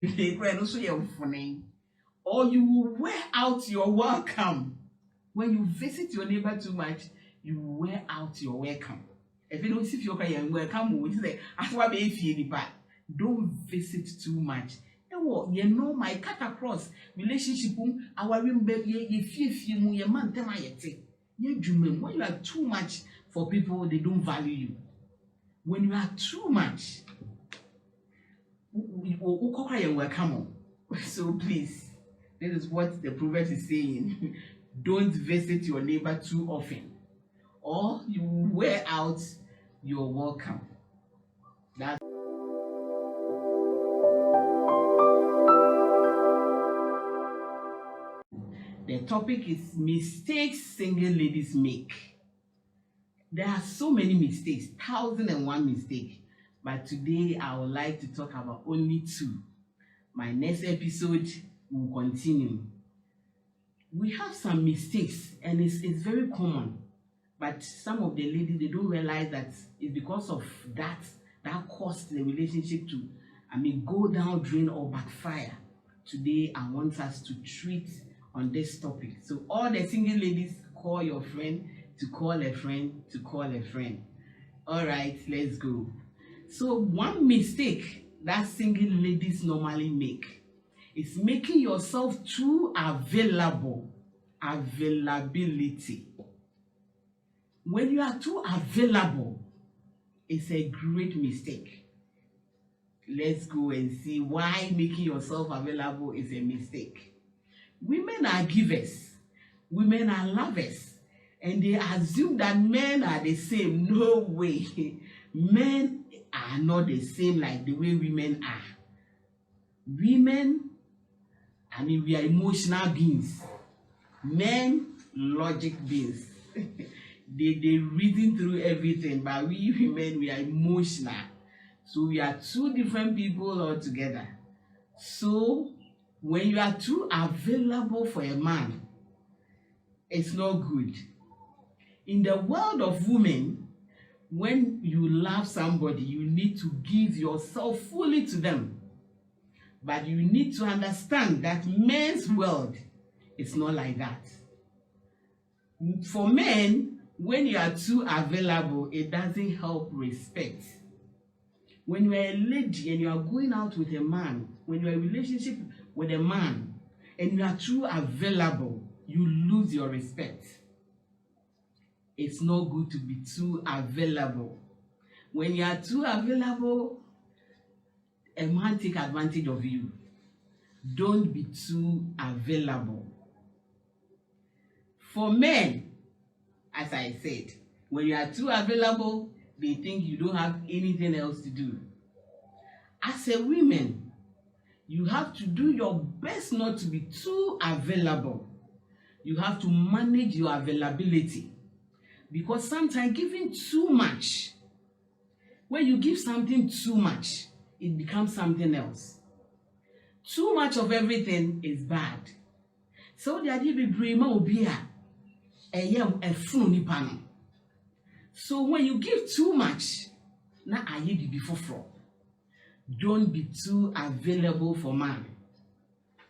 Or you will wear out your welcome. When you visit your neighbor too much, you wear out your welcome. If you don't see your welcome, don't visit too much. You know my cut across relationship our when you are too much for people, they don't value you. When you are too much, welcome. So please, this is what the Proverbs is saying. Don't visit your neighbor too often, or you will wear out your welcome. That's the topic is mistakes single ladies make. There are so many mistakes, 1,001 mistakes, but today I would like to talk about only 2. My next episode will continue. We have some mistakes, and it's very common, but some of the ladies, they don't realize that it's because of that caused the relationship to go down drain or backfire. Today I want us to treat on this topic. So all the single ladies, call your friend to call a friend to call a friend. All right, let's go. So one mistake that single ladies normally make is making yourself too available. Availability. When you are too available, it's a great mistake. Let's go and see why making yourself available is a mistake. Women are givers, women are lovers, and they assume that men are the same. No way. Men are not the same like the way women are. Women, we are emotional beings. Men, logic beings. they reason through everything, but we women, we are emotional. So we are 2 different people altogether. So when you are too available for a man, it's not good. In the world of women, when you love somebody, you need to give yourself fully to them. But you need to understand that men's world is not like that. For men, when you are too available, it doesn't help respect. When you are a lady and you are going out with a man, when you are in a relationship with a man and you are too available, you lose your respect. It's not good to be too available. When you are too available, a man take advantage of you. Don't be too available. For men, as I said, when you are too available, they think you don't have anything else to do. As a woman, you have to do your best not to be too available. You have to manage your availability. Because sometimes giving too much, when you give something too much, it becomes something else. Too much of everything is bad. So the idea be so when you give too much, now I be before fraud. Don't be too available for man.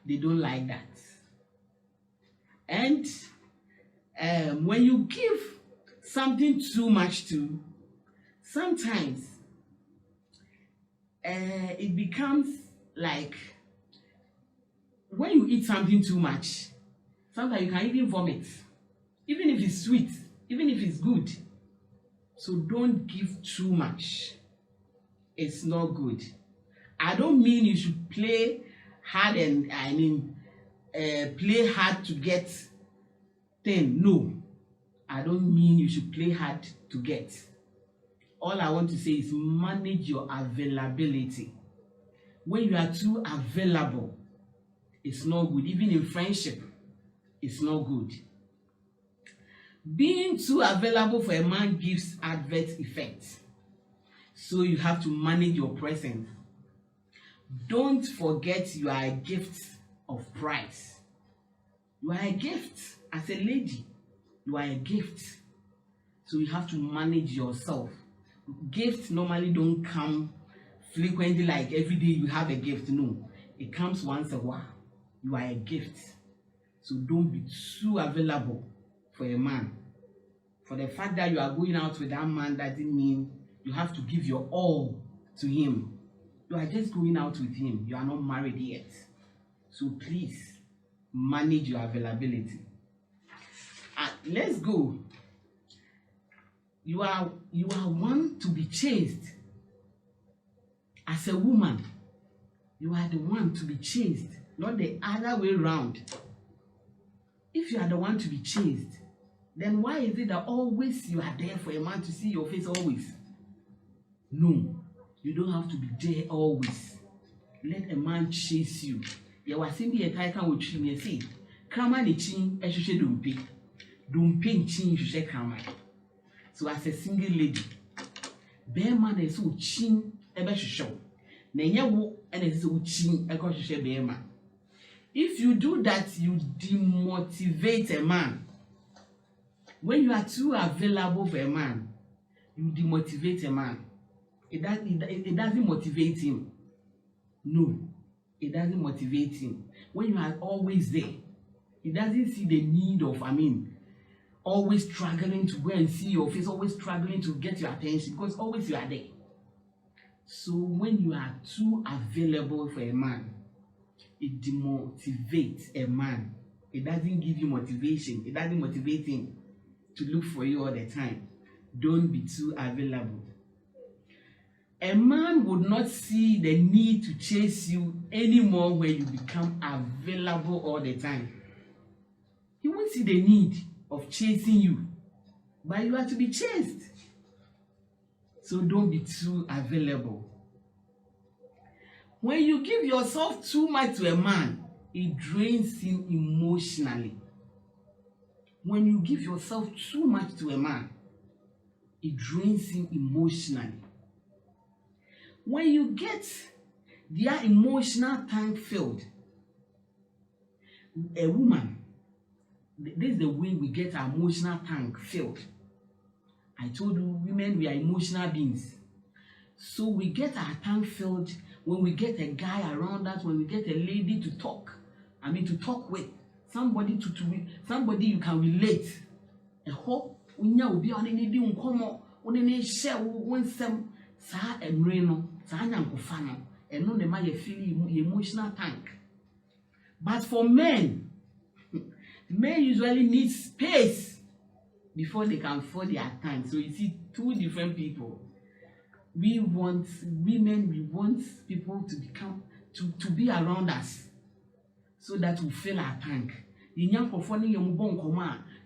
They don't like that. And when you give something too much to, sometimes it becomes like when you eat something too much, sometimes you can even vomit, even if it's sweet, even if it's good. So don't give too much. It's not good. I don't mean you should play hard and play hard to get thing. No, I don't mean you should play hard to get. All I want to say is manage your availability. When you are too available, it's not good. Even in friendship, it's not good. Being too available for a man gives adverse effects. So you have to manage your presence. Don't forget you are a gift of price. You are a gift as a lady. You are a gift. So you have to manage yourself. Gifts normally don't come frequently, like every day you have a gift. No. It comes once a while. You are a gift. So don't be too available for a man. For the fact that you are going out with that man doesn't mean you have to give your all to him. You are just going out with him. You are not married yet. So please manage your availability. Let's go. You are one to be chased. As a woman, you are the one to be chased, not the other way around. If you are the one to be chased, then why is it that always you are there for a man to see your face always? No, you don't have to be there always. Let a man chase you. You are simply a title with you. See, Kraman the chin, as you say, don't pay chin, you say Kraman. So as a single lady, bear man is so chin, ever show. Nenya wo and is so chin, a cautious bear man. If you do that, you demotivate a man. When you are too available for a man, you demotivate a man. It doesn't motivate him. No, it doesn't motivate him. When you are always there, he doesn't see the need of, always struggling to go and see your face, always struggling to get your attention, because always you are there. So when you are too available for a man, it demotivates a man. It doesn't give you motivation. It doesn't motivate him to look for you all the time. Don't be too available. A man would not see the need to chase you anymore when you become available all the time. He won't see the need of chasing you, but you are to be chased. So don't be too available. When you give yourself too much to a man, it drains him emotionally. When you give yourself too much to a man, it drains him emotionally. When you get their emotional tank filled, a woman, this is the way we get our emotional tank filled. I told you, women, we are emotional beings. So we get our tank filled when we get a guy around us, when we get a lady to talk. To talk with. Somebody somebody you can relate. A hope unya obi on any di unkomo, on any share winsem, sa emreno, sa nyankofano, and no the man you feel emotional tank. But for men, men usually need space before they can fill their tank. So you see two different people. We want women, we want people to become to be around us so that we fill our tank. Then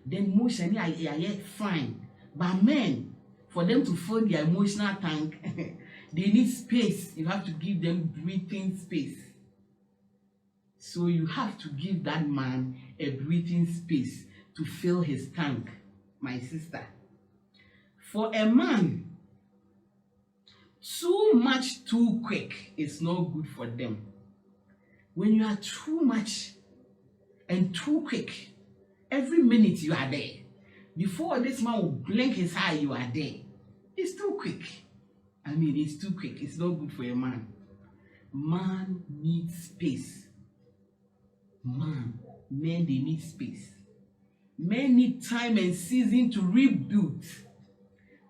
emotionally I fine. But men, for them to fill their emotional tank, they need space. You have to give them breathing space. So you have to give that man a breathing space to fill his tank, my sister. For a man, too much too quick is not good for them. When you are too much and too quick, every minute you are there. Before this man will blink his eye, you are there. It's too quick. It's too quick. It's not good for a man. Man needs space. Men, they need space. Men need time and season to reboot.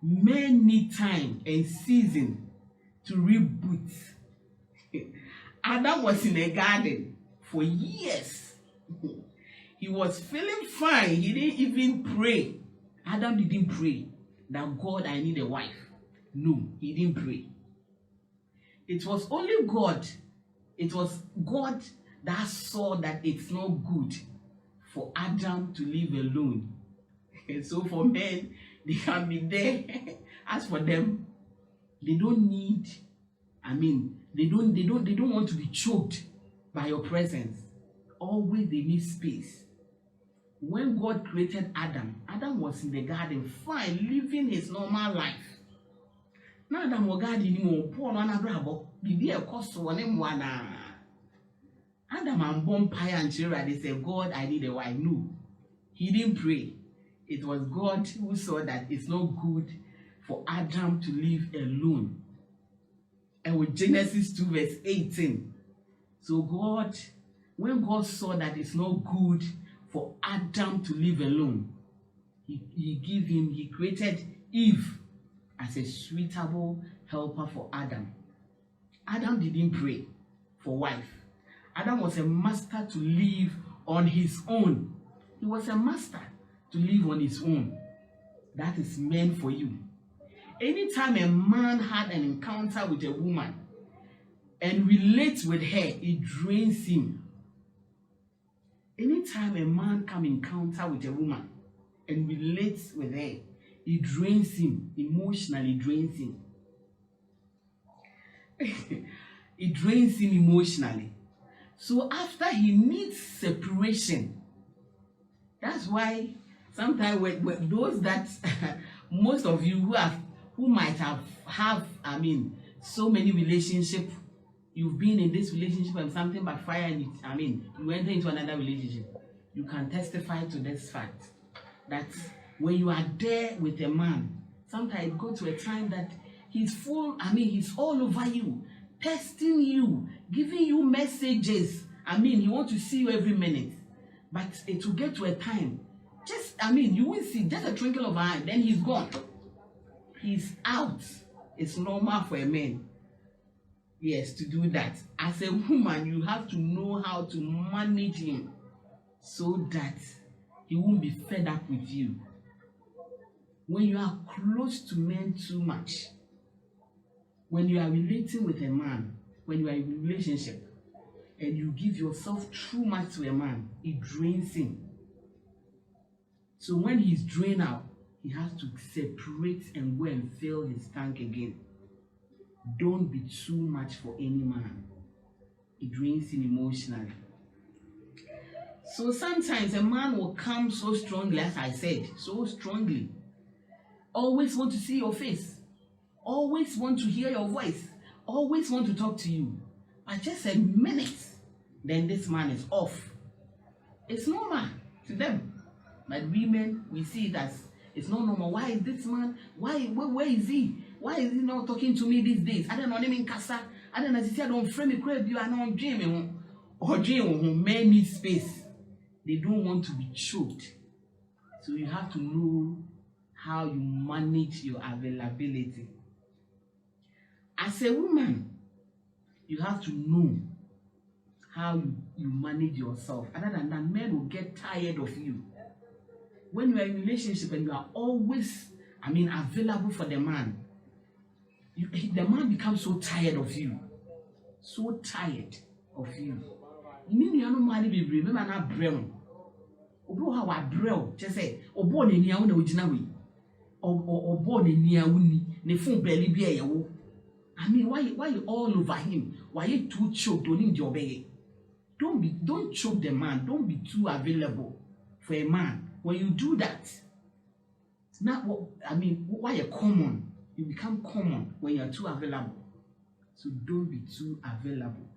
Men need time and season to reboot. Adam was in a garden for years. He was feeling fine. He didn't even pray. Adam didn't pray that God, I need a wife. No, he didn't pray. It was only God. It was God that saw that it's not good for Adam to live alone. And so for men, they can be there. As for them, they don't need, they don't want to be choked by your presence. Always they need space. When God created Adam, Adam was in the garden, fine, living his normal life. Now Adam was garden anymore, poor on a bravo, be a cost one him one. Adam and Bompire and Chira, they said, God, I need a wife. No, he didn't pray. It was God who saw that it's not good for Adam to live alone. And with Genesis 2 verse 18, So when God saw that it's not good for Adam to live alone, he created Eve as a suitable helper for Adam. Adam didn't pray for wife. Adam was a master to live on his own. He was a master to live on his own. That is meant for you. Anytime a man had an encounter with a woman and relates with her, it drains him. Anytime a man can encounter with a woman and relates with her, it drains him, emotionally drains him. It drains him emotionally. So after he needs separation, that's why sometimes when those that most of you who might have so many relationships, you've been in this relationship and something backfire and you enter into another relationship, you can testify to this fact that when you are there with a man, sometimes it goes to a time that he's all over you, testing you, giving you messages. He wants to see you every minute. But it will get to a time, you will see just a twinkle of an eye, then he's gone. He's out. It's normal for a man, yes, to do that. As a woman, you have to know how to manage him so that he won't be fed up with you. When you are close to men too much, when you are relating with a man, when you are in a relationship, and you give yourself too much to a man, it drains him. So when he's drained out, he has to separate and go and fill his tank again. Don't be too much for any man. It drains him emotionally. So sometimes a man will come so strongly, as I said, so strongly. Always want to see your face. Always want to hear your voice. Always want to talk to you. But just a minute, then this man is off. It's normal to them. But women, we see it as it's not normal. Why is this man? Where is he? Why is he not talking to me these days? I don't know him in casa. I don't know. I don't frame me crave you. I don't dream. Or dream. Men need space. They don't want to be choked. So you have to know how you manage your availability. As a woman, you have to know how you manage yourself. Other than that, men will get tired of you. When you are in a relationship and you are always, available for the man, the man becomes so tired of you. So tired of you. You mean you are not money be remember not brown. Obo how I brown, just say, Obo ne nia una ujinawi. Obo ne nia uni, ne phone belly be a wo. Why you all over him? Why you too choked on him job? Don't choke the man. Don't be too available for a man. When you do that, why you common? You become common when you are too available. So don't be too available.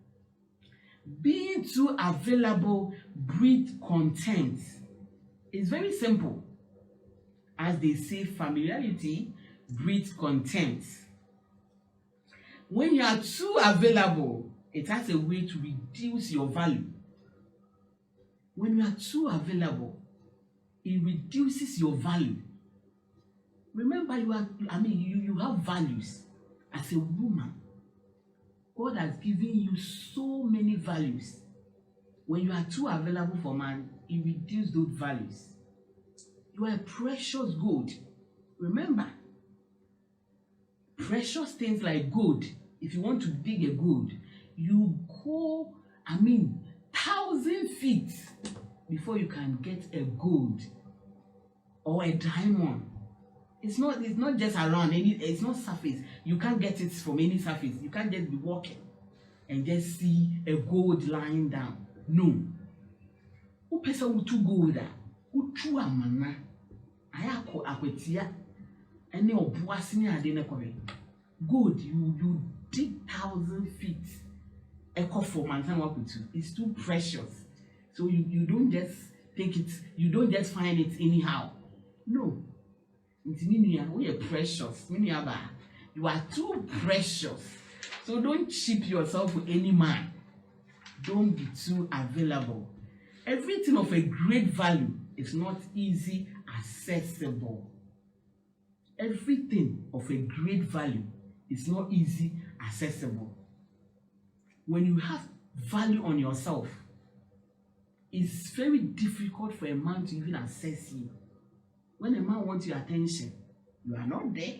Being too available breeds contempt. It's very simple. As they say, familiarity breeds contempt. When you are too available, it has a way to reduce your value. When you are too available, it reduces your value. Remember, you have values as a woman. God has given you so many values. When you are too available for man, it reduces those values. You are a precious gold. Remember, precious things like gold. If you want to dig a gold, you go, 1,000 feet before you can get a gold or a diamond. It's not just around it's not surface. You can't get it from any surface. You can't just be walking and just see a gold lying down. No. Who pesa utu gold? Utu amana. Ayako akwetia. Ene obuasini ade ne kobe. Gold, you dig 1,000 feet. Echo for mantan wakutu. It's too precious. So you don't just take it, you don't just find it anyhow. No. We are precious. You are too precious. So don't cheap yourself with any man. Don't be too available. Everything of a great value is not easy accessible. Everything of a great value is not easy accessible. When you have value on yourself, it's very difficult for a man to even assess you. When a man wants your attention, you are not there.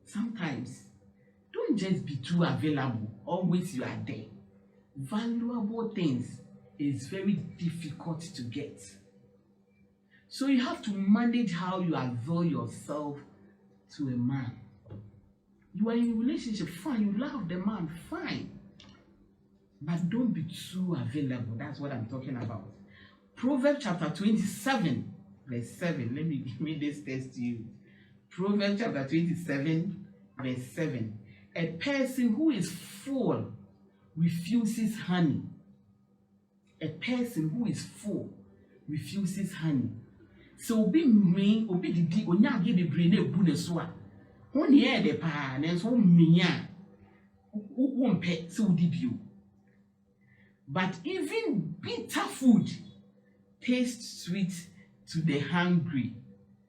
Sometimes, don't just be too available. Always you are there. Valuable things is very difficult to get. So you have to manage how you avail yourself to a man. You are in a relationship, fine. You love the man, fine. But don't be too available. That's what I'm talking about. Proverbs chapter 27, verse 7. Let me read this text to you. Proverbs chapter 27, verse 7. A person who is full refuses honey. A person who is full refuses honey. So obi me obi didi onya age bebre na ebu ne so a ho ne e de pa na so mmenya wo mpe so udi bio. But even bitter food tastes sweet to the hungry.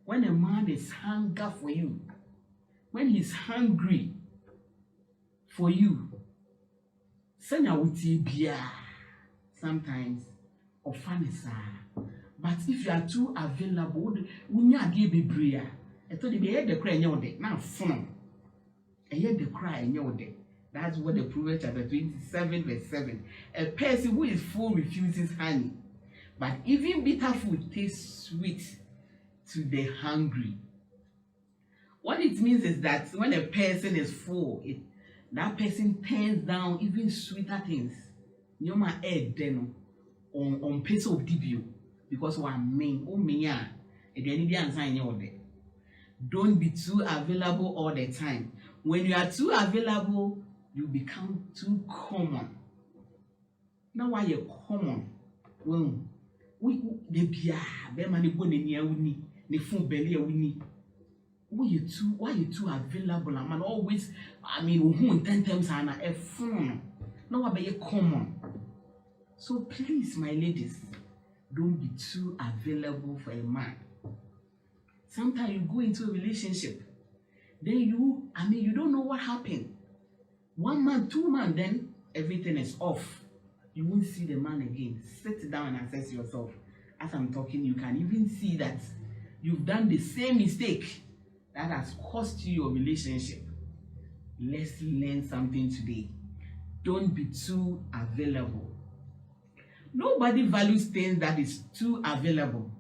When a man is hunger for you, when he's hungry for you, sometimes offanesa. But if you are too available, unya give be bria. I told you be the cry in your day. Now fun. I hear the cry in your day. That's what the Proverbs chapter 27 verse 7. A person who is full refuses honey, but even bitter food tastes sweet to the hungry. What it means is that when a person is full, that person turns down even sweeter things. You my head then on piece of debut because one main don't be too available all the time. When you are too available, you become too common. Now why you common? Well, we the bia be mani go ne uni ne fun belly uni. Why you too available? Man always, I mean, who 10 times and a phone. Now why be common? So please, my ladies, don't be too available for a man. Sometimes you go into a relationship, then you don't know what happened. 1 month, 2 months, then everything is off. You won't see the man again. Sit down and assess yourself. As I'm talking, you can even see that you've done the same mistake that has cost you your relationship. Let's learn something today. Don't be too available. Nobody values things that is too available.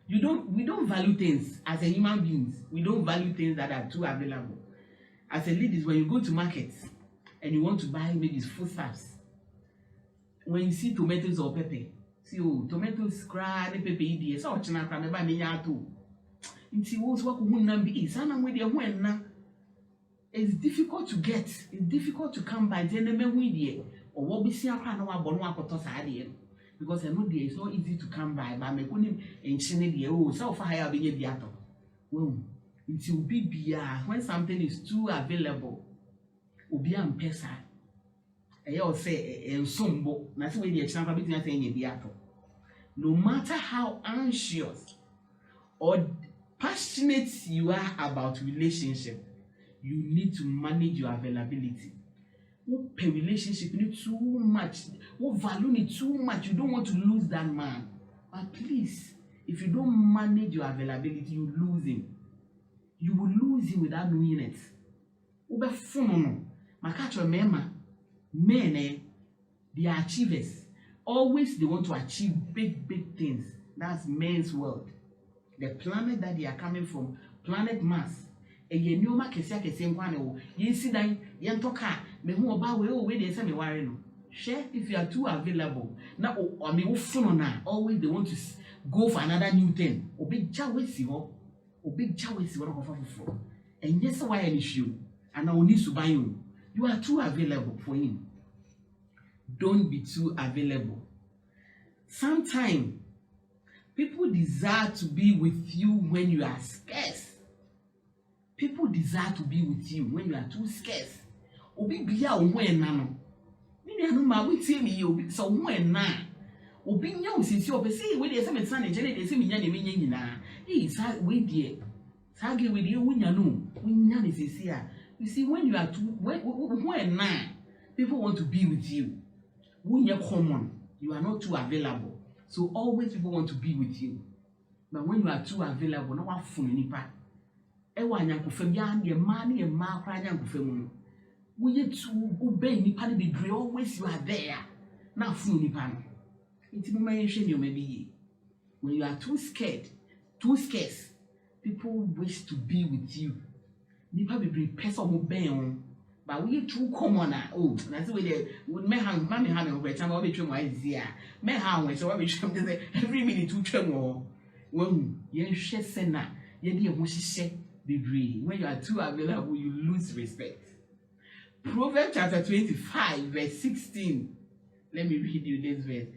We don't value things as a human beings. We don't value things that are too available. As a ladies, when you go to markets and you want to buy maybe foodstuffs, when you see tomatoes or pepper, see tomatoes cry, the pepper idea, so chana kra me ba me nya to. Nti wo so ko hunna bi sana we de ho enna. It's difficult to get. It's difficult to come by. Then me hu idea or what be see akra na wa bo no akoto sa ade. Because I know there it's not easy to come by, but me ko ni enchine de so fa higher be nya bi ato. Well, until bibia when something is too available, obi am pesa. Eyo say ensombo na se we de chana bi tina say nya bi ato. No matter how anxious or passionate you are about relationship, you need to manage your availability. Who pay relationship you need too much, who value it too much, you don't want to lose that man. But please, if you don't manage your availability, you lose him. You will lose him without knowing it. Ube funono, makacho mema, men they are achievers. Always they want to achieve big things. That's men's world. The planet that they are coming from, planet Mars. And you know ma kesia nkwane wo. Yin sidan, yen toka, me hu oba we dey say me ware no. Share if you are too available. Na o me wo funo na, always they want to go for another new thing. Obi ja we si ho. Obi ja we si wo ko fafofo. And yes why any issue. And now need to buy you. You are too available for him. Don't be too available. Sometimes people desire to be with you when you are scarce. People desire to be with you when you are too scarce. Obi biya onwe na no. Mini anu ma we tie me you so when na obi nya osisi obi say we dey say me san nche dey say me nya na me nya nyina eh sa we dey sa ge we dey wunya no wunya ne sisi a you see when you are too when na people want to be with you wunya common you are not too available so always people want to be with you but when you are too available na wa funu nipa e wa nyankofam ya ne ma ne ma kra nyankofam no we ye too obey nipa ne be always you are there na funu nipa no. When you are too scared, too scarce, people wish to be with you. Nipa be person who bang but we too common. Oh, that's the way they would me hang, mammy hang over time. I'll be trying my easier. Me hang, so I'll be trying every minute to tremor. When you share senna, you dear what she said, be when you are too available, you lose respect. Proverbs chapter 25, verse 16. Let me read you this verse.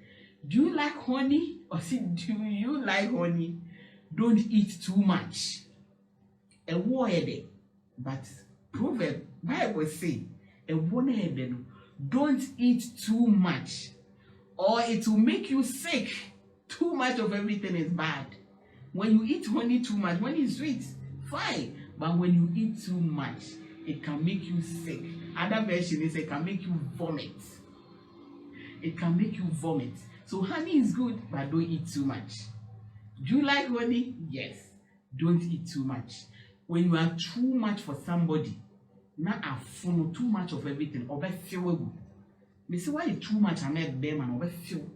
Do you like honey? Or say, do you like honey? Don't eat too much. A word, but Proverbs Bible say, a word, don't eat too much, or it will make you sick. Too much of everything is bad. When you eat honey too much, when it's sweet, fine. But when you eat too much, it can make you sick. Other version is it can make you vomit. It can make you vomit. So honey is good, but don't eat too much. Do you like honey? Yes. Don't eat too much. When you are too much for somebody, not a full too much of everything, or be feel good. Me say why too much I make them and or feel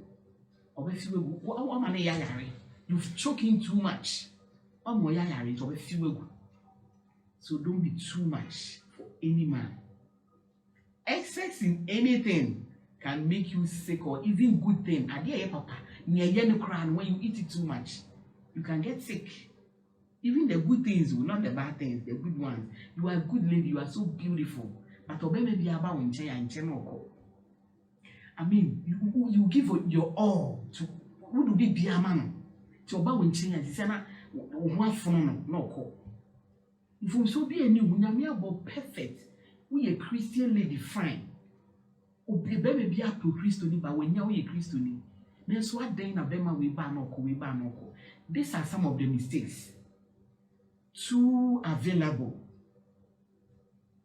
good. What man yari? You've choking too much. Or more yari or feel good. So don't be too much for any man. Excess in anything can make you sick or even good thing. Adia papa, near yellow crown when you eat it too much, you can get sick. Even the good things, not the bad things, the good ones. You are a good lady, you are so beautiful. But obey be about when and chemo. I mean, you give your all to who do be a man to about when change and say one phone no call. If we so be a new about perfect, we a Christian lady fine. Obi bebe bi apo Kristo ni ba wenya we Kristo ni na so adan na bema we ba no ko. These are some of the mistakes. Too available.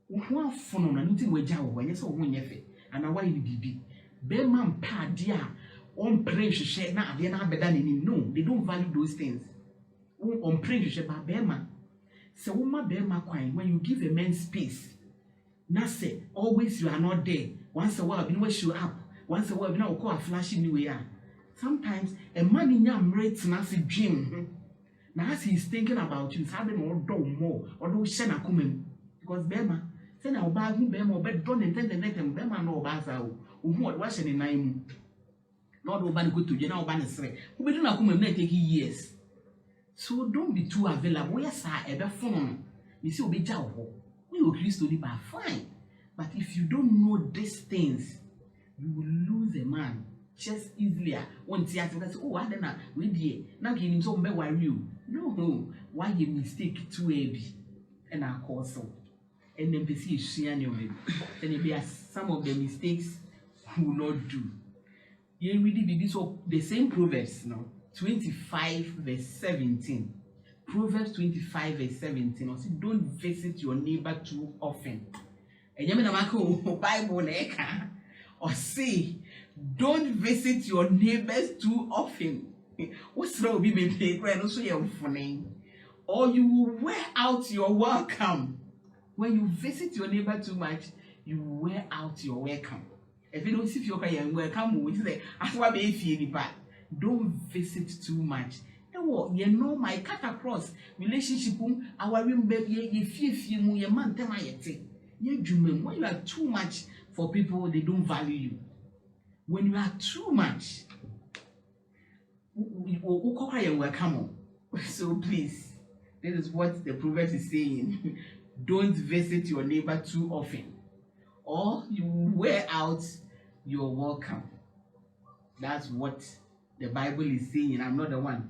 Wo afono na nti we ja wo wenya so wo nyefe ana why ni bibi bema mpa ade a on pray hwehwe na ade na abeda ni no, they don't value those things. On pray hwehwe ba bema se wo ma bema kwan when you give a man space na say always you are not there. Once a while, you know, show up. Once a while, you know, call a flashing new way. Sometimes a man in your rates and as a dream. Now, as he's thinking about you, having or do more or do shena come because Bema, send our bag, Bema, or bed done and then the net and Bema no baza, who was in name. Not over good to you know, Banner, who do not come and take years. So don't be too available. Yes, I ever phone. You see, be jow. We will Christ to live by fine. But if you don't know these things, you will lose a man just easily. Once you say, oh, I don't know, we did now give him some worry you. No, why you mistake too heavy and I call so. And then see sharing your baby. Then it be some of the mistakes you will not do. You really be this so the same Proverbs now, 25 verse 17. Proverbs 25 verse 17. Also, don't visit your neighbor too often. Bible or say, don't visit your neighbors too often. What's wrong with me? Or you will wear out your welcome. When you visit your neighbor too much, you wear out your welcome. If you don't see your welcome, we say, don't visit too much. You know, my cut across relationship, our room baby, you man tell my when you are too much for people, they don't value you. When you are too much, welcome. So please, this is what the Proverbs is saying. Don't visit your neighbor too often, or you wear out your welcome. That's what the Bible is saying. I'm not the one.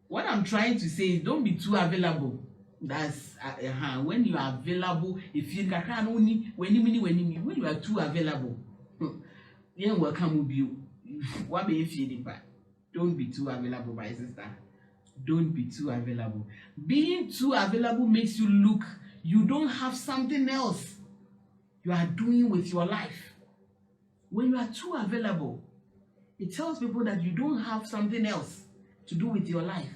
What I'm trying to say is don't be too available. That's when you are available. If you can only when you are too available, yen welcome you. What may you feel back? Don't be too available, my sister. Don't be too available. Being too available makes you look, you don't have something else you are doing with your life. When you are too available, it tells people that you don't have something else to do with your life.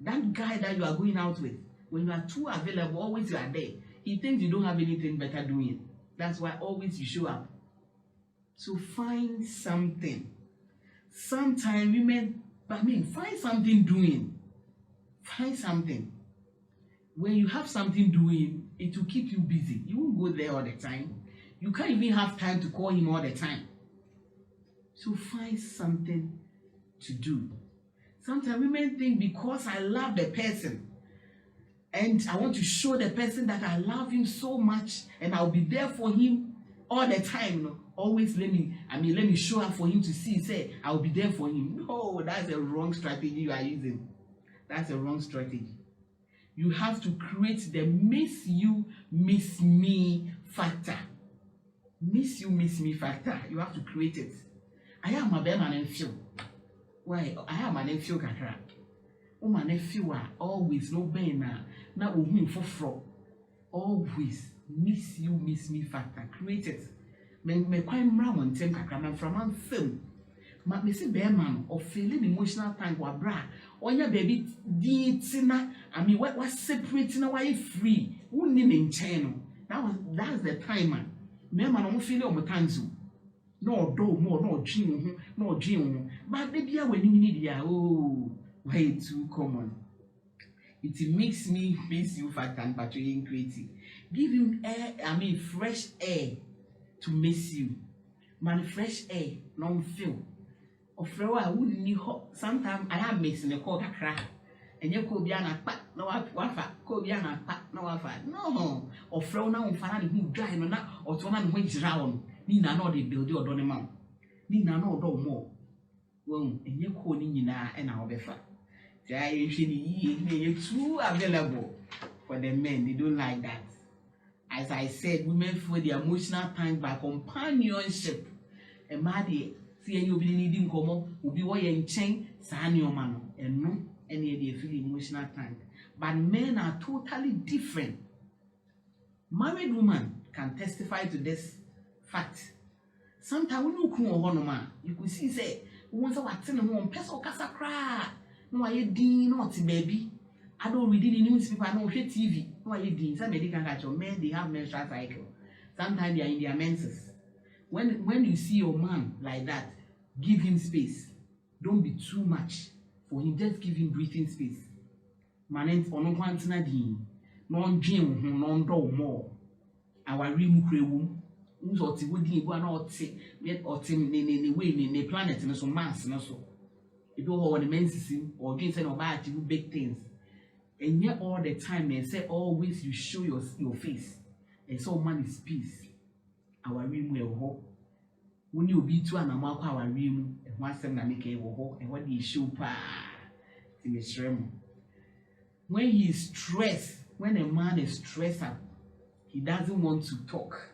That guy that you are going out with, when you are too available, always you are there. He thinks you don't have anything better doing. That's why always you show up. So find something. Sometimes women, find something doing. Find something. When you have something doing, it will keep you busy. You won't go there all the time. You can't even have time to call him all the time. So find something to do. Sometimes women think because I love the person and I want to show the person that I love him so much and I'll be there for him all the time. No? Always let me show up for him to see, say, I'll be there for him. No, that's a wrong strategy you are using. That's a wrong strategy. You have to create the miss you, miss me factor. Miss you, miss me factor. You have to create it. I am a bear man and feel. Why? I am an nephew kakra. O my nephew always no bear na ohun foforo. Always miss you, miss me factor. Create it. Me quite mra one time kakra man from an film. Ma me say bear man or feeling emotional tank wa bra. Onya baby di tina. What separating away free. Who need in channel. That's the time man. Me man o feel o mutanzu. No do more, no dream, no dream. But baby, when you need ya, oh, way too common. It makes me miss you fat and patrolling creative. Give him air, fresh air to miss you. Man, fresh air, non feel. Of flower, I wouldn't need hot. Sometimes I am missing a cold crack. And you could be an attack, no wafa, could be an attack, no wafa. No, or flow now and find who dry or not, or to one which round. Nina no de build your donema. Nina no do more. Well, and you calling na and our befa. They are too available for the men. They don't like that. As I said, women for the emotional time by companionship. And Maddy, see you be needing como, will be way and chain, sign your man, and no, any of the feel emotional time. But men are totally different. Married woman can testify to this fact. Sometimes when you come on, you could see say, once I was in home, peso casa cry. No, I did not, baby. I don't read the newspaper, I don't hear TV. No, I did. Some medical catch your men, they have menstrual cycle. Sometimes they are in their menses. When you see your man like that, give him space. Don't be too much for him. Just give him breathing space. Manent on quantina din, non gym, non do more. Our rim crewum. Uzo ti wodi ebo na oti ne way ne planet no so Mars no so e be ho the mensisim or dream say no ba achieve big things and yet all the time and say always you show your face and so man is peace our room e ho when you be to anama kwa our room e ho asem na make e ho and what you show pa ti me shrem when he is stressed. When a man is stressed up, he doesn't want to talk.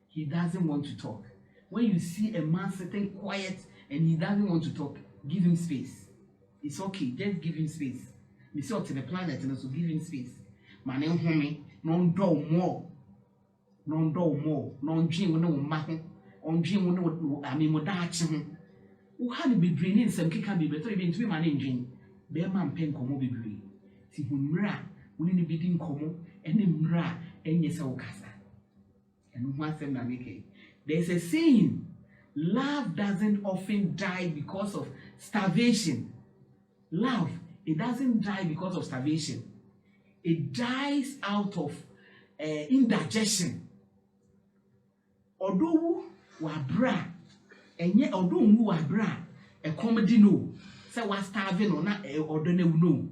He doesn't want to talk. When you see a man sitting quiet and he doesn't want to talk, give him space. It's okay, just give him space. We saw to the planet and also give him space. Man, non do more, non dream no matter, on dream no modachi. Who had be bringing some can be better even to man engine. Bear man pen como be brave. See whom ra, we need be in como, and then ra, and yes, our casa. There's a saying, love doesn't often die because of starvation. Love, it doesn't die because of starvation. It dies out of indigestion. Although we are bra, and yet although we are bra, a comedy no, so we are starving or not, or don't know.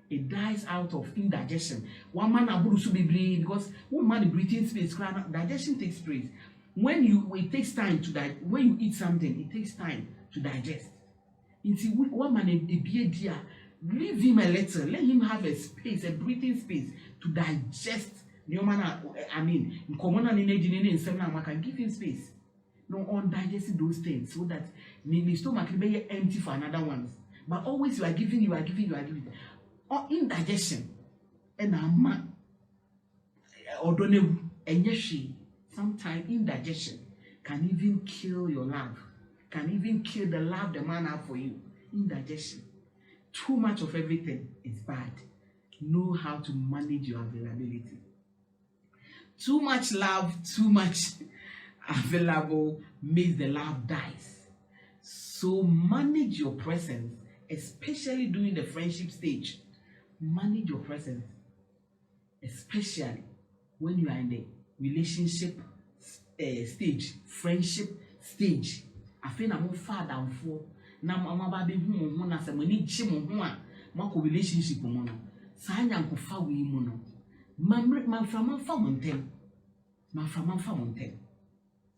It dies out of indigestion. One man abudu be breathe because one man breathing space. Digestion takes place. It takes time to digest. When you eat something, it takes time to digest. One man a beer dear, leave him a little. Let him have a space, a breathing space to digest. Common and in can give him space. no undigested those things so that the stomach will be empty for another ones. But always you are giving. Or indigestion and ama or don't sometimes indigestion can even kill your love, can even kill the love the man have for you. Indigestion. Too much of everything is bad. Know how to manage your availability. Too much love, too much available makes the love dies. So manage your presence, especially during the friendship stage. Manage your presence, especially when you are in the relationship stage, friendship stage. I feel I'm more far down for now. I'm about to be home. I said, "We need chimo home. Mako relationship mono. Sanya nko fa we mono. Man from montem.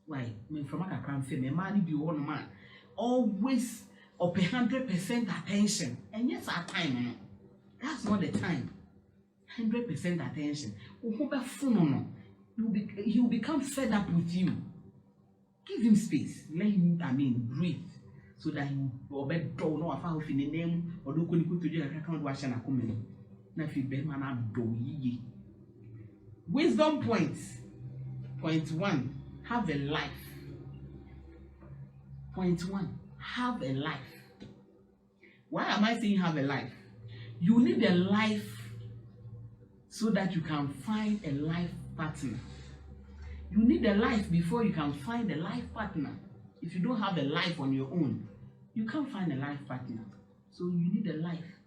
Why? Man from a cram fame. Man, be one man. Always up 100% attention. And yes, our time. That's not the time. 100% attention. He will become fed up with you. Give him space. Let him, breathe. So that he will be drawn no after in the name or do to do a account wash and a comment. Wisdom points. Point 1. Have a life. Point 1. Have a life. Why am I saying have a life? You need a life so that you can find a life partner. You need a life before you can find a life partner. If you don't have a life on your own, you can't find a life partner. So you need a life.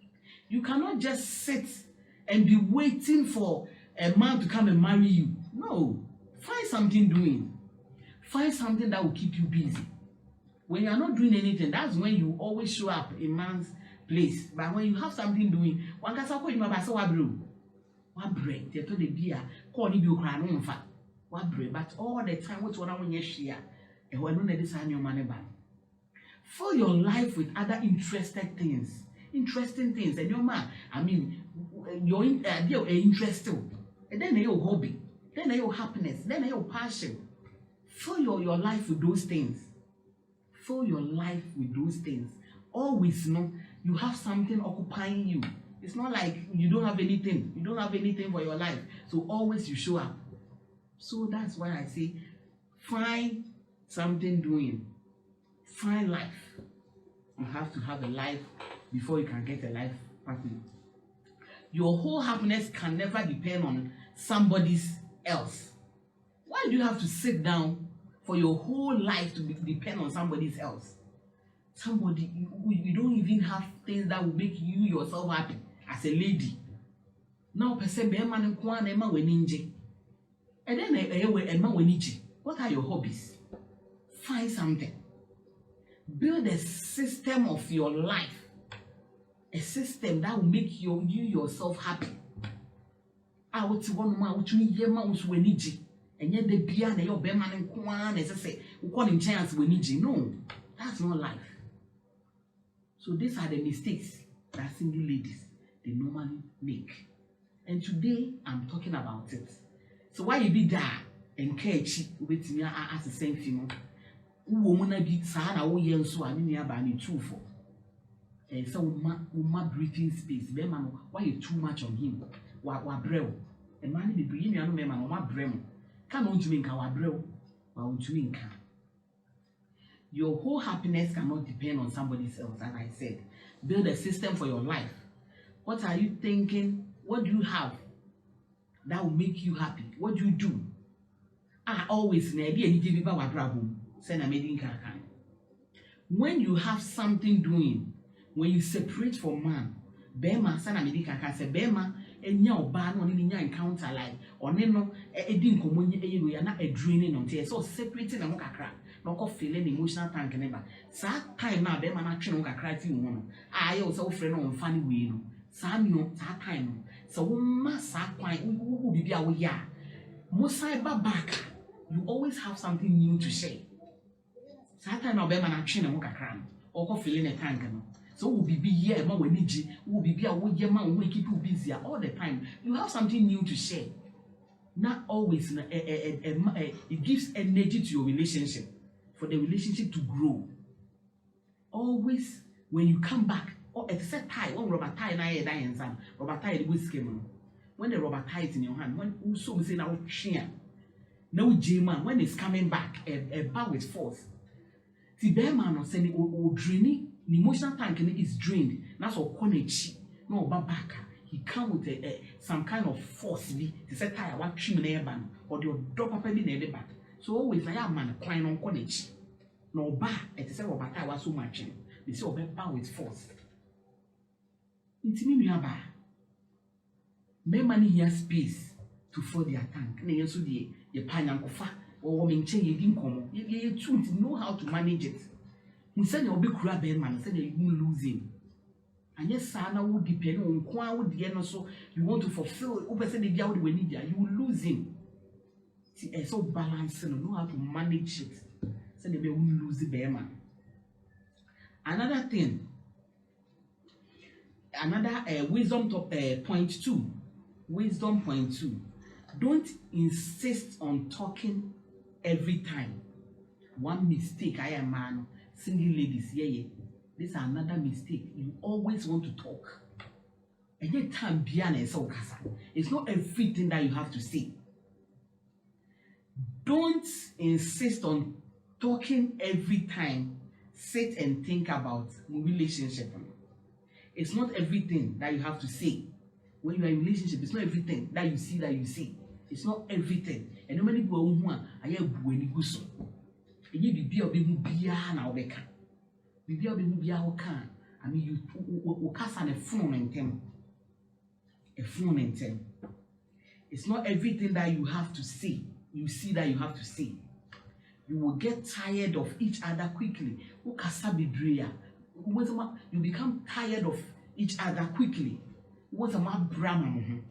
You cannot just sit and be waiting for a man to come and marry you. No. Find something doing. Find something that will keep you busy. When you are not doing anything, that's when you always show up in man's place. But when you have something doing, one can say, "What bread? They told the beer, call you cry what bread?" But all the time, what's what I want you share? And when you this your money back. Fill your life with other interesting things, and your man. Your idea interest too. And then your hobby, then your happiness, then your passion. Fill your life with those things. Fill your life with those things. Always know you have something occupying you. It's not like you don't have anything. You don't have anything for your life. So always you show up. So that's why I say find something doing. Find life. You have to have a life before you can get a life partner. Your whole happiness can never depend on somebody else. Why do you have to sit down for your whole life to depend on somebody else? Somebody, you don't even have things that will make you yourself happy as a lady. Now, person be man kwa na ema weninje. And then ema wenije. What are your hobbies? Find something. Build a system of your life. A system that will make you yourself happy. I would see one man which me yema which wenije. And yet the beer na your be man kwa na say we call him chance wenije. No, that's not life. So these are the mistakes that single ladies they normally make. And today I'm talking about it. So why you be there and catch with me as the same female? Woman be sana wo yen so ani ne aba ni too for. And so uma breathing space. Be man why you too much on him? Wa brew. E man be bring me anu me man wa brem. Can on to nka wa brew. Wa on to nka. Your whole happiness cannot depend on somebody else, as I said. Build a system for your life. What are you thinking? What do you have that will make you happy? What do you do? Always when you have something doing, when you separate from man, Bema sana medika ka se Bema enya oba no ni nya encounter like one no edi nkomonye eyewe ya na adrenaline no te so separating na mo kakra no ko feeling emotional tank never sa time na Bema na twe no kakra ti wo no aye o se wo frɛ no on fani we no sa no sa time no so wo ma sa kwan wo bibia wo ya mo sai ba back you always have something new to say sa time na Bema na twe no kakra no o ko feeling a tank no. So we'll be here, man. When we'll be here, we keep you busy all the time. You have something new to share. Not always. It gives energy to your relationship. for the relationship to grow. Always, when you come back, or at a set tie, one rubber tie, and I die and some rubber tie, the whiskey. When the rubber tie is in your hand, when also say now, no J-man, when it's coming back, a bar with force. The bear man or sending or draining, the emotional tank is drained. That's all konechi, no babaka. He come with some kind of force to set tire what trim in ban or the drop up in the back. So always like a man climb on konechi. No bar at the same of battle was so much. They say obey power with force. Intimi bar. May money here space to fill their tank. And also the pineapple fa or maintain your income. You know how to manage it. He said you'll be crab man, said you will lose him. And yes, Sana would depend on Kwa would the end so you want to fulfill over the Yahweh when you will lose him. See, it's so balanced and know how to manage it. So they will lose the bear man. Another thing, another wisdom point 2. Wisdom point 2. Don't insist on talking every time. One mistake I am man, single ladies, yeah. This is another mistake. You always want to talk. And yet time it's not everything that you have to say. Don't insist on talking every time. Sit and think about relationship. It's not everything that you have to say. When you are in a relationship, it's not everything that you see. It's not everything. And no many people who are bueni guso. And you be biya na obeka. Biya biya oka. I mean you cast on a phone and them. A phone and them. It's not everything that you have to say. You see that you have to say. You will get tired of each other quickly. You become tired of each other quickly. What's a man Brahman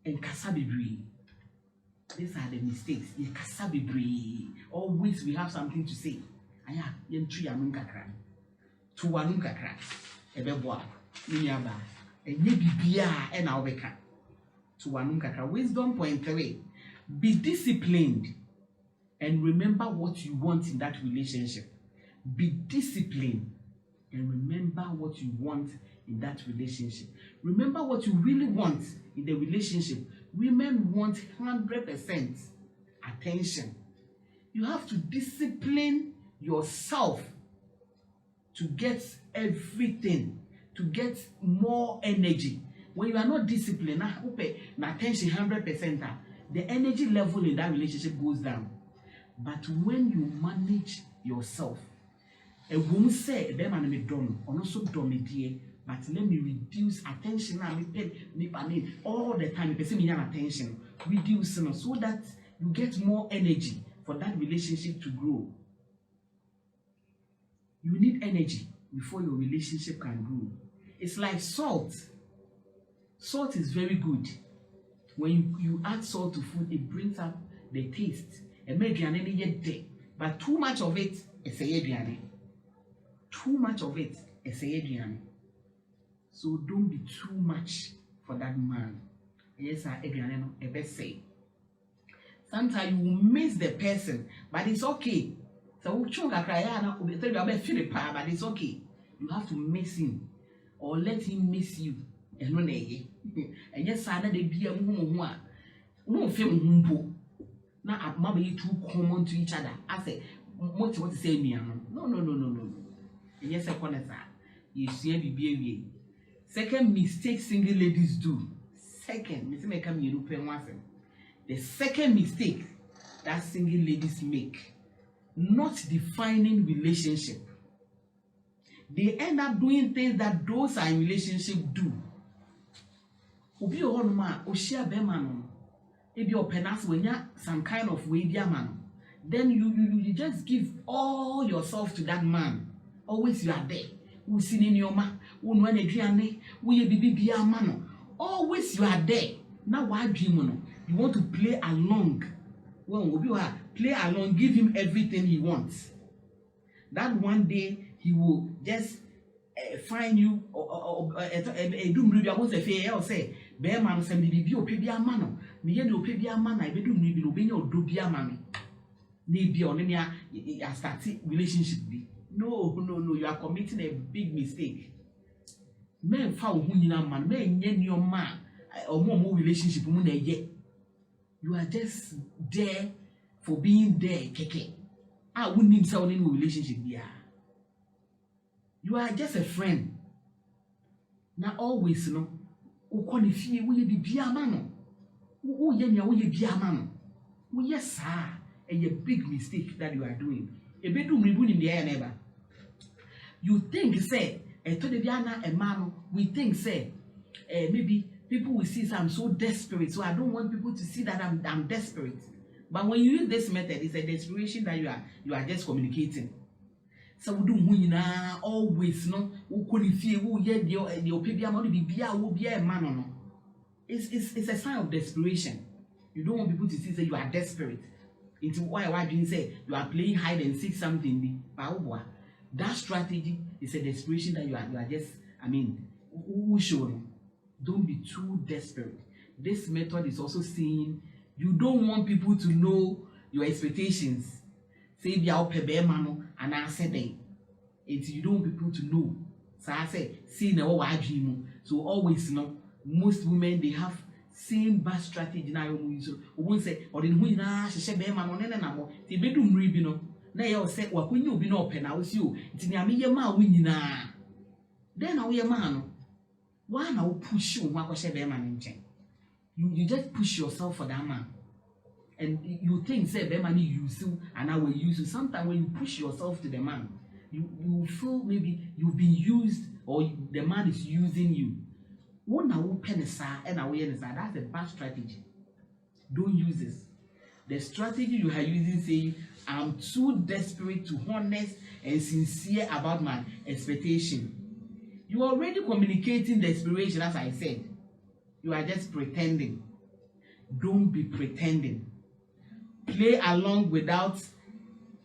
and Kasabibri? These are the mistakes. Kasabibri. Always we have something to say. Aya, yentri anunkakra. To anunkakra. Ebeboa. Ninyaba. Enyebibia and aweka. To anunkakra. Wisdom point 3. Be disciplined and remember what you want in that relationship. Be disciplined and remember what you want in that relationship. Remember what you really want in the relationship. Women want 100% attention. You have to discipline yourself to get everything, to get more energy. When you are not disciplined, attention 100%, the energy level in that relationship goes down. But when you manage yourself, a woman say, "Them and me done, or not so dominate, but let me reduce attention and me all the time. Me attention, reduce so that you get more energy for that relationship to grow. You need energy before your relationship can grow. It's like salt. Salt is very good. When you add salt to food, it brings up the taste. And make any yet day. But too much of it is a yediane. Too much of it is a yediane. So don't be too much for that man. Yes, I best say. Sometimes you will miss the person, but it's okay. So but it's okay. You have to miss him or let him miss you. And yes, I they be a woman who feel now maybe too common to each other. I say, what to say me? No. And yes, I can't say. You see, be. Second mistake single ladies do. The second mistake that single ladies make, not defining relationship. They end up doing things that those are in relationship do. Obi ohonoma o share be man. If your penas when you some kind of way man, then you just give all yourself to that man. Always you are there. Who sin in your man, who know any dream, who ye be a man. Always you are there. Now why dream? You want to play along. Well, play along, give him everything he wants. That one day he will just find you or do maybe I was a fair say, bear man send me be a man. Me yen opebia man, I be do maybe obey your dubia man. maybe on any starting relationship be. No, you are committing a big mistake. Men found who man, men yen your man or more relationship you are just there for being there, keke. I wouldn't need someone in a relationship, yeah. You are just a friend. Now always no. Ukoni fi we be bia mano. Wo ye nya wo ye bia mano. Wo yes sir, a big mistake that you are doing. E be do mribu ni there neighbor. You think say to the biana a man, we think say maybe people will see I'm so desperate, so I don't want people to see that I'm desperate. But when you use this method, it's a desperation that you are just communicating. So we do always no it's a sign of desperation. You don't want people to see that you are desperate. Into why do you say you are playing hide and seek something? That strategy is a desperation that you are just don't be too desperate. This method is also saying you don't want people to know your expectations. Say be out mano and I said you don't want people to know. So I say see now dream. So always know most women they have same bad strategy now you won't say or then when she be mano no the bedroom ribino na you say wa kunyi obi na open na wo si o ntini ame ye ma wo nyina then na wo ye ma no why na wo push you wa ko she be ma nchen you just push yourself for that man. And you think say the man use you and I will use you. Sometimes when you push yourself to the man, you feel maybe you've been used or the man is using you. What now and that's a bad strategy. Don't use this. The strategy you are using saying I'm too desperate to honest and sincere about my expectation. You are already communicating desperation, as I said. You are just pretending. Don't be pretending. Play along without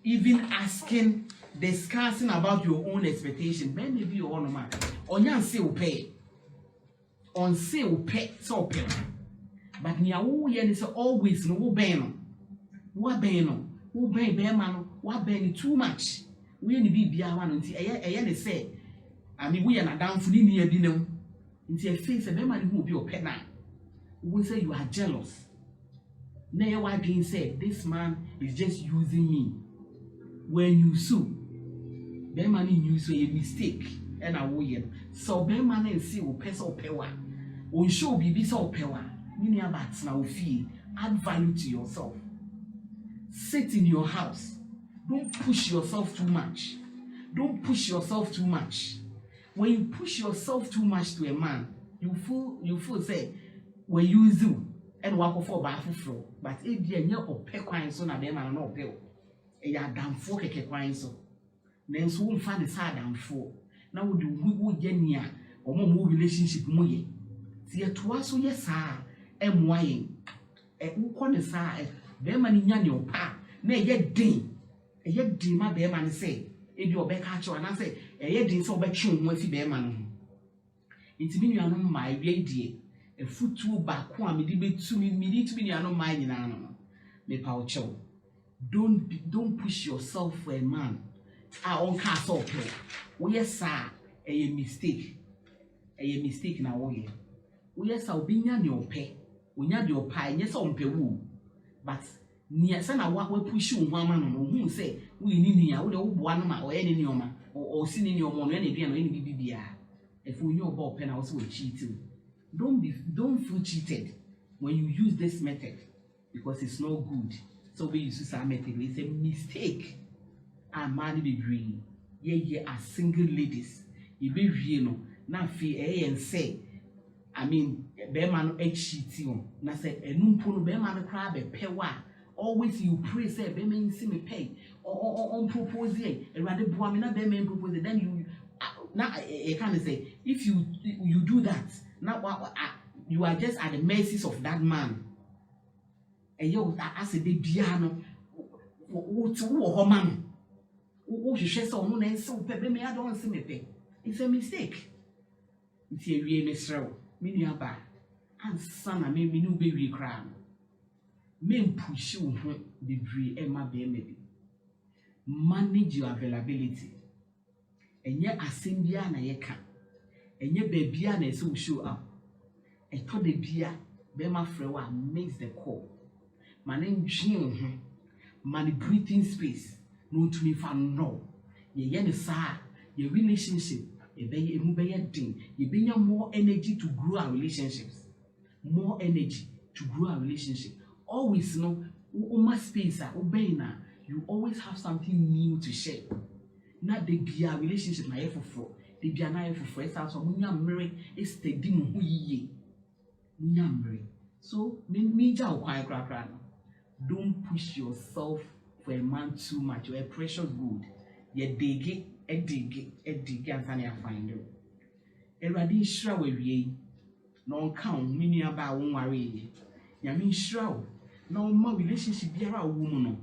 even asking, discussing about your own expectation. Maybe your own man. On your say pay. On say pay so pay. But nya wo ye ni say always no wo ben no. Wo ben no. Wo ben be man no. Wo ben too much. We ni bi bia wa no nti eye ne say. Ami we na down funi ni abi nem. Nti e face be man who be opɛ na. We say you are jealous. Now what being said, this man is just using me. When you sue, be man you so a mistake and a way. So be man and see o pesa o pewa. On show bibi so pewa. Mini abats na fee. Add value to yourself. Sit in your house. Don't push yourself too much. Don't push yourself too much. When you push yourself too much to a man, you feel say when you do and walk for bafu flow. But if you are not a quine so na be man no bill. E ya damfo keke kwan so. Nanso wo mfa ne sa damfo. Na wo de wo genia o mo relationship mu ye. Ti etoa so ye sa emwa yen. Wo ko ne sa be man nya ne opa na ye din. E ye din ma be man say e bi obeka acho na say e ye din so obetwe ho afi be man no. Intimi nuano ma wie die e futu ba ko a me di betu me di to be nuano ma nyina no. Me pa o chew. Don't push yourself for a man. On castle. Oh yes, sir. A mistake. A mistake na wo ye. Oh yes, I'll be nya your pay. We nya your pie. Yes, on pe woo. But near sana what we push you one man on who say we need near we one ma or any neoma or sitting in your money any be any BBA. If we know about pen also will cheat you. Don't feel cheated when you use this method because it's not good. So we use this method. It's a mistake. And man be green. Yeah, as single ladies. You be real no. Na fi and say. I mean, be man cheating. Na say enumpo be man cry be pewa. Always you pray say be man see me pay. Or on propose ye. E rather boa me na be man propose. Then you now I can't say if you do that now you are just at the mercies of that man. And you as a biano wo man wo hwehwe so no na nse pe be me I don't see me pay. It's a mistake. It's a real misrew. Me nua ba ansa na me no be wi kra no. Men push you bebree Emma be manage your availability. And yet assembia na yeka. And yet babia na so show up. And to the beer, Bema Frewa makes the call. Man in dream, man breathing space. No to me fan no. Ye yen sa your relationship. Ye be thing. Ye be more energy to grow our relationships. More energy to grow our relationship. Always know uma space obeyna. You always have something new to share. Not the be a relationship na for. The be na for. It's also munya marry. It's steady mu ye. So, don't push yourself for a man too much. You're a precious good. You dig it, and find it. Eradi shra we no count mini about one worry. Yamin shroud. No more relationship biara woman.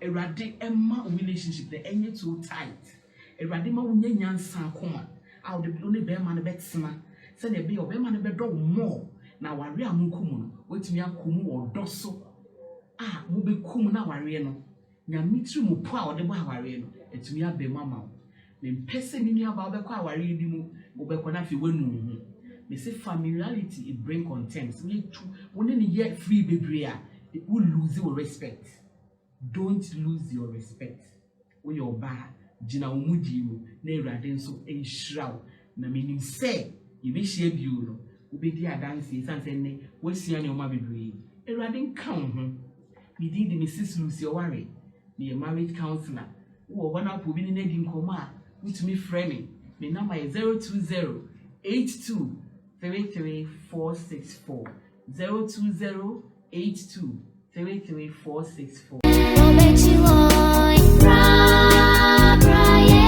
Eradi emma relationship the any too tight. Eradi ma unye nyansa koma. Out the only bear man betsma. Send a be or bear man bedo more. Na wari amukumu no wetumi akumu odoso mo be kumu na wari no nya mitri mu po a ode bo awari no etumi abe mama me mpese ni nua ba obekọ awari di mu obekọ na fi wenu hu me say familiarity it bring contempt we tu woni ne ye free bebre a it will lose your respect. Don't lose your respect. When your ba gina omudi mu na Awurade nso enhiraw na menim say ye be share biu no ubedi adansi sansene wesua ne oma bebre Awurade kan ho me di Mrs. Lucy Oware me marriage counselor wo wana po bi ne di nkoma a witumi frame me number is 020 82 33464 020 82 33464